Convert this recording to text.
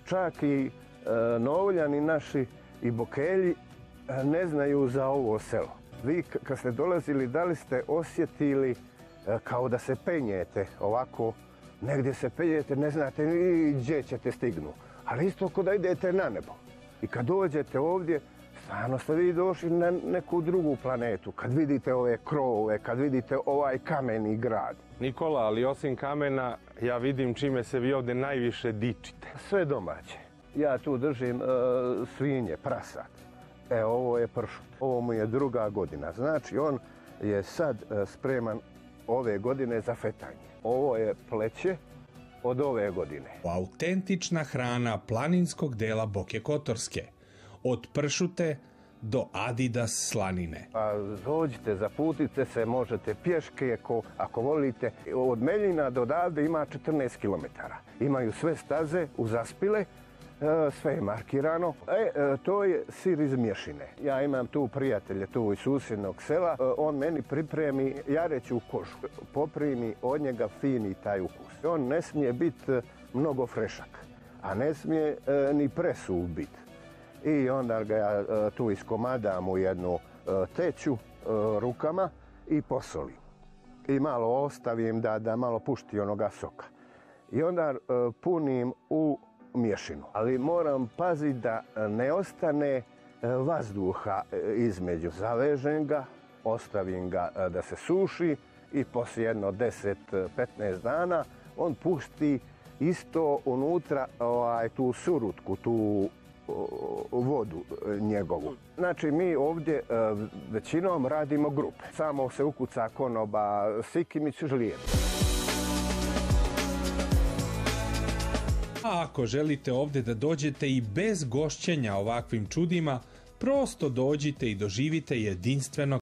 čak i Novoljani naši i Bokelji ne znaju za ovo selo. Vi kad ste dolazili, da li ste osjetili kao da se penjete ovako, negdje se penjete, ne znate ni gdje ćete stignu, ali isto kao da idete na nebo. I kad dođete ovdje, stvarno ste vi došli na neku drugu planetu, kad vidite ove krovove, kad vidite ovaj kameni grad. Nikola, ali osim kamena, ja vidim čime se vi ovdje najviše dičite. Sve domaće. Ja tu držim svinje, prasad. Ovo je pršut. Ovo mu je 2. godina. Znači, on je sad spreman ove godine za fetanje. Ovo je pleće od ove godine. Autentična hrana planinskog dela Boke Kotorske. Od pršute do Adidas slanine. Dođite, zaputite se, možete pješke, ako volite. Od Meljina do odavde ima 14 km. Imaju sve staze uzaspile, sve je markirano. To je sir iz mješine. Ja imam tu prijatelje, tu iz susjednog sela. On meni pripremi jareću kožu. Poprimi od njega fini taj ukus. On ne smije biti mnogo frešak, a ne smije ni presuv biti. I onda ga ja tu iskomadam u jednu teću rukama i posolim. I malo ostavim da malo pušti onoga soka. I onda punim u mješinu. Ali moram paziti da ne ostane vazduha između. Zavežem ga, ostavim ga da se suši i poslije jedno 10-15 dana on pušti isto unutra tu surutku, tu vodu njegovu. Znači mi ovdje većinom radimo grupe. Samo se ukuca konoba Sikimić, Žlijed. A ako želite ovdje da dođete i bez gošćenja ovakvim čudima, prosto dođite i doživite jedinstveno